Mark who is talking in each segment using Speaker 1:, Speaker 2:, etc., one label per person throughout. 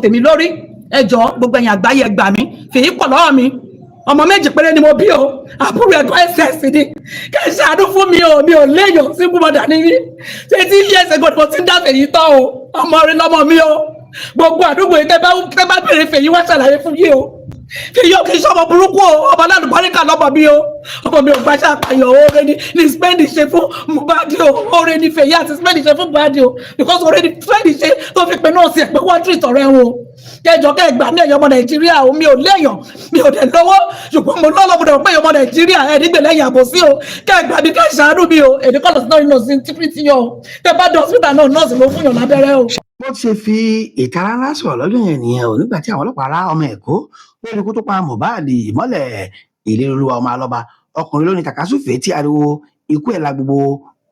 Speaker 1: tèmi lórí ẹjọ́ gbogbo ẹ̀yin àgbáyé gbà mí fèyí pọ̀ lọ́wọ́ mi ọmọ méjì péré ni mo bí o àbúrò ẹ̀gbọ́n SS ni kẹ́ ẹ ṣàánú fún mi o mi ò léèyàn sí gbọ́dọ̀ ní mí 20 years ago ni mo ti ń dá fèyí tán o ọmọ rẹ lọ́mọ mi o gbogbo àdúgbò yìí tẹ́ bá bèrè fèyí wá ṣàlàyé fún yìí o fèyí ò kì í ṣọmọ burúkú o ọmọ alálùbáríkà lọ́mọ mi o ọmọ mi ò gbàṣà àpàyàn oore ni spend ṣe fún Mohbad o oore ni fèyí àti spend ṣe fún Mohbad o because oore ni spend ṣe tó fi pe nọ́ọ̀sì ẹ̀ pé wọ́n treat ọ̀rẹ́ wọn o kẹjọ kẹgbà ní ẹ̀yọ́ ọmọ Nàìjíríà o mi ò léèyàn mi ò dẹ̀ lọ́wọ́ ṣùgbọ́n mo lọ́lọ́ mo dẹ̀ pé ọmọ Nàìjíríà ẹ̀ nígbè lẹ́yìn àbòsí o kẹgbà mi kẹ́ ṣàánú mi o èdè kọ́ lọ́sí náà sí típítì yọ o tẹ bá dọ̀ síta náà nọ́ọ̀sì ló fún yàn lábẹ́rẹ́ o.
Speaker 2: bó ti ṣe fi ìtara ńlá sọ̀rọ̀ lọ́jọ́ yẹn nìyẹn o nígbà tí àwọn ọlọ́pàá rá ọmọ Èkó lórí ikú tó pa Mohbad ìmọ́lẹ̀ ìlérí olúwa ọmọ alọ́ba ọkùnrin lóní kàkásùfé tí ariwo ikú ẹ̀ la gbogbo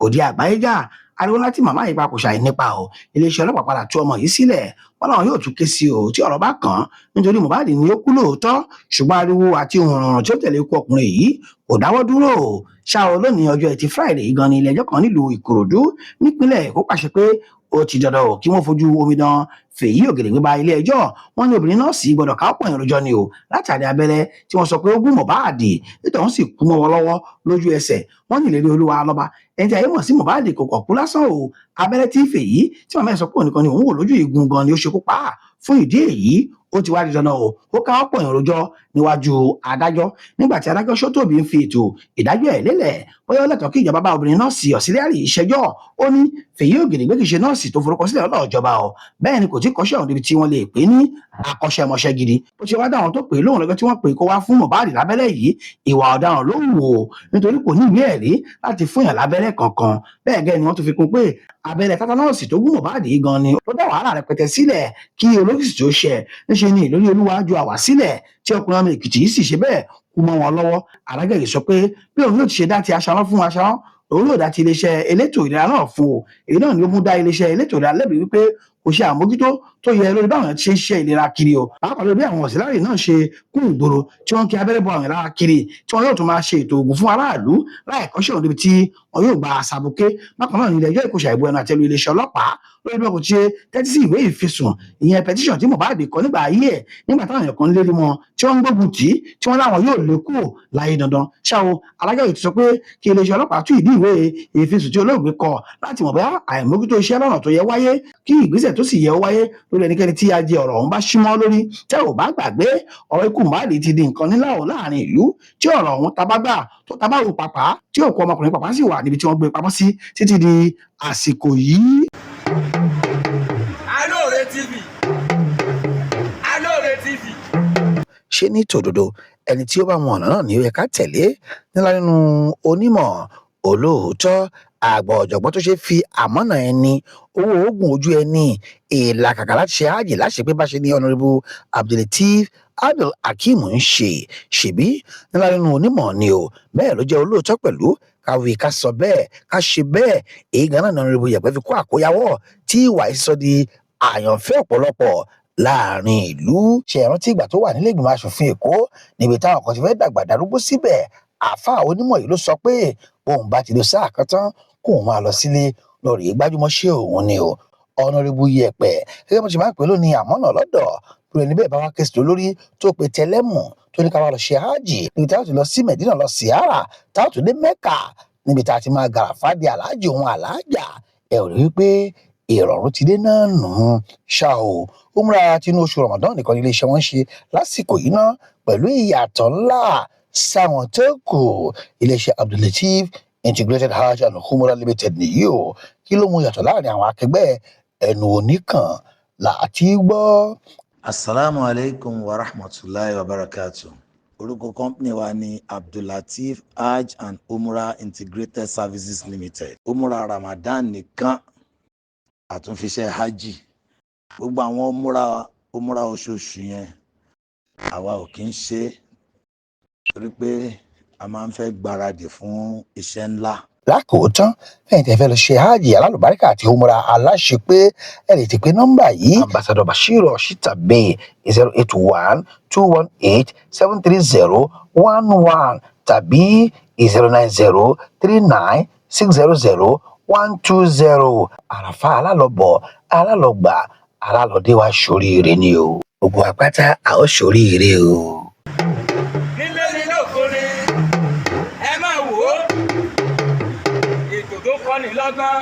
Speaker 2: òde àgbáyé jà ariwo láti màmá yìí papò ṣàì nípa o iléeṣẹ́ ọlọ́pàá padà tú ọmọ yìí sílẹ̀ wọn làwọn yóò tún ké sí o tí ọ̀rọ̀ bá kàn án nítorí Mohbad ni ó kú lóòótọ́ ṣùgbọ́n ariwo àti òǹrọ̀rùn tí ó tẹ̀lé ikú ọkùnrin yìí kò dáwọ́ dúró ṣá o lónìí ọjọ́ Ẹtì Friday gan ni ilé ẹjọ́ kan nílùú Ìkòròdú nípínlẹ̀ Èkó pàṣẹ pé ó ti dandan o kí wọ́n fojú omidan Fèyí Ògèdèngbé ba ilé ẹjọ́ wọn ní obìnrin náà sì gbọ́dọ̀ ká ọ̀pọ̀ ìròjọ́ ni o látàrí abẹ́rẹ́ tí wọ́n sọ pé ó gún Mohbad nítorí wọ́n sì kú mọ́ wọn lọ́wọ́ lójú ẹsẹ̀ wọ́n ní ìlérí olúwa lọ́ba ẹni tí ayé mọ̀ sí Mohbad kò kọ̀ kú lásán o abẹ́rẹ́ tí Fèyí tí màmá ẹ̀ sọ pé òun nìkan ni òun wò lójú igun gan ni ó ṣekú pa á fún ìdí èyí ó ti wá di dandan o ó ká ọ̀pọ̀ ìròjọ́ níwájú adájọ́ nígbà tí adájọ́ Sótòbí ń fi ètò ìdájọ́ ẹ̀ lélẹ̀ bóyá ó lẹ́tọ̀ọ́ kí ìjọba bá obìnrin nọ́ọ̀sì ọ̀sílẹ́rì ìṣẹ́jọ́ ó ní Fèyí Ògèdèngbé kì í ṣe nọ́ọ̀sì tó forúkọ sílẹ̀ lọ́dọ̀ ìjọba o bẹ́ẹ̀ ni kò tí kọ́ṣẹ́ ọ̀hún débi tí wọ́n lè pè ní akọ́ṣẹ́mọṣẹ́ gidi ó ṣe wá dáhùn tó pè é lóhùn lọ́jọ́ tí wọ́n pè é kó wá fún Mohbad lábẹ́rẹ́ yìí ìwà ọ̀daràn ló wù ó nítorí kò ní ìwé ẹ̀rí láti fún yàn lábẹ́rẹ́ kankan bẹ́ẹ̀ gẹ́ ni wọ́n tún fi kún pé abẹ́rẹ́ tátánọ́ọ̀sì tó gún Mohbad yìí gan ni ó dá wàhálà rẹpẹtẹ sílẹ̀ kí olókìsì tó ṣẹ níṣe ni ìlórí olúwa ju àwà sílẹ̀ tí ọkùnrin ọmọ Èkìtì yìí sì ṣe bẹ́ẹ̀ kú mọ́ wọn lọ́wọ́ alágẹ̀yẹ sọ pé bí òun yóò ti ṣe dá ti aṣáná fún aṣáná òun yóò dá ti iléeṣẹ́ elétò ìlera náà fún o èyí náà ni ó mú dá iléeṣẹ́ elétò ìlera lẹ́bi wípé kò ṣe àmójútó tó yẹ lórí báwọn ṣe ń ṣe ìlera kiri o pàápàá lórí bí àwọn ọ̀sìlárì náà ṣe kún ìgboro tí wọ́n ń kí abẹ́rẹ́ bọ àwọn ìlara kiri tí wọ́n yóò tún máa ṣe ètò ògùn fún aráàlú láì kọ́ṣẹ́ òun débi tí wọ́n yóò gba àṣàbùké bákan náà ní ilé ẹjọ́ ìkóṣà ìbò ẹnu àtẹlu iléeṣẹ́ ọlọ́pàá lórí bí wọ́n kò ṣe tẹ́tí sí ìwé ìfisùn ìyẹn pẹtíṣọ̀n tí Mohbad kọ nígbà ayé ẹ̀ nígbà táwọn èèyàn kan ń lérí mọ́ tí wọ́n ń gbógun tì í tí wọ́n láwọn yóò lé kúrò láyé dandan ṣáò alájọ yìí ti sọ pé kí iléeṣẹ́ ọlọ́pàá tú ìdí ìwé ìfisùn tí olóògbé kọ láti mọ̀ bóyá àìmójútó iṣẹ́ lọ́nà tó yẹ wáyé kí ìgbésẹ̀ tó sì yẹ wáyé lórí ẹnikẹ́ni tí ajé ọ̀rọ̀ ọ̀hún bá símọ́ lórí tẹ́ ò bá gbàgbé ọ̀rọ̀ ikú Mohbad ti di nǹkan níláwọ̀ láàrin ìlú tí ọ̀rọ̀ ọ̀hún tabagbà tó tabáwo pàpà tí òkú ọmọkùnrin pàpà sì wà níbi tí wọ́n gbé pamọ́ sí títí di àsìkò yìí.
Speaker 3: Alore TV. Alore TV.
Speaker 2: ṣé ní tòdodo ẹni tí ó bá mọ ọ̀nà náà ni ó yẹ ká tẹ̀lé nílá nínú onímọ̀ olóòótọ́ àgbà ọ̀jọ̀gbọ́n tó ṣe fi àmọ́nà ẹni owó oògùn ojú ẹni ìlàkàkà láti ṣe ààyè láṣẹ pé bá ṣe ní Honourable Abdulateef Abdulhakeem ń ṣèbí nílá nínú onímọ̀ ni o bẹ́ẹ̀ ló jẹ́ olóòótọ́ pẹ̀lú káwé ká sọ bẹ́ẹ̀ ká ṣe bẹ́ẹ̀ èyí ganan ní Honourable Yẹ̀pẹ́ fi kó àkóyawọ́ tí ìwà ìsọ di àyànfẹ́ ọ̀pọ̀lọpọ̀ láàrin ìlú ṣe ìrántí ìgbà tó wà nílé ìgbìmọ̀ aṣòfin Èkó níbi táwọn kan ti fẹ́ dàgbà darúgbó síbẹ̀ àáfàá onímọ̀ yìí ló sọ pé òun bá ti lo sáà kan tán kóun máa lọ sílé lórí gbájúmọ́ ṣé òun ni o Honourable Yẹ̀pẹ́ gẹ́gẹ́ bó ṣe máa ń pè lónìí àmọ́nà lọ́dọ̀ pé níbẹ̀ bá wá kẹ́sì tó lórí tó pe tẹlẹ́mù tó ní ká wá lọ ṣe hájì níbi táwọn ti lọ sí Mẹ̀dínà lọ sí Síárà táwọn tó dé Mẹ́kà níbi tá a ti máa gàràfá di aláàjì òun aláàjà ẹ ò rí wípé ìrọ̀rùn ti dé náà nù ṣá o umrah tinú oṣù Ramadan nìkan ní iléeṣẹ́ wọn ṣe lásìkò yìí ná pẹ̀lú ìyàtọ̀ ńlá sáwọn tó kù iléeṣẹ́ Abdulateef Integrated Hajj and Umrah Limited nìyí o kí ló mú yàtọ̀ láàrin àwọn akẹgbẹ́ ẹnu oníkan láti gbọ́.
Speaker 4: Assalamu alaikum wa rahmatullahi wa barakatuh. Orúkọ company wa ni Abdulateef Hajj and Umrah Integrated Services Limited. Umrah Ramadan nìkan àtúnfiṣẹ́ hajj. Gbogbo àwọn umrah oṣooṣù yẹn àwa ò kí ń ṣe torí pé a máa ń fẹ́ gbáradì fún iṣẹ́ ńlá.
Speaker 2: Lákòótán fẹ́yìn tẹ́ fẹ́ lọ ṣe hajj alálùbáríkà àti umrah aláṣẹ pé ẹ lè ti pé nọ́mbà yìí Ambassador Bashir Oshitabe 081-218-730-11 tàbí 090-39-600-120 àràfà alálọ́bọ̀ alálọ́gbà alálọ́dé wa ṣoríire ni o gbogbo àpáta a ó ṣoríire o.
Speaker 3: nílé ní lóko ni ẹ máa wò ó ètò tó kọ́ni lọ́gbọ́n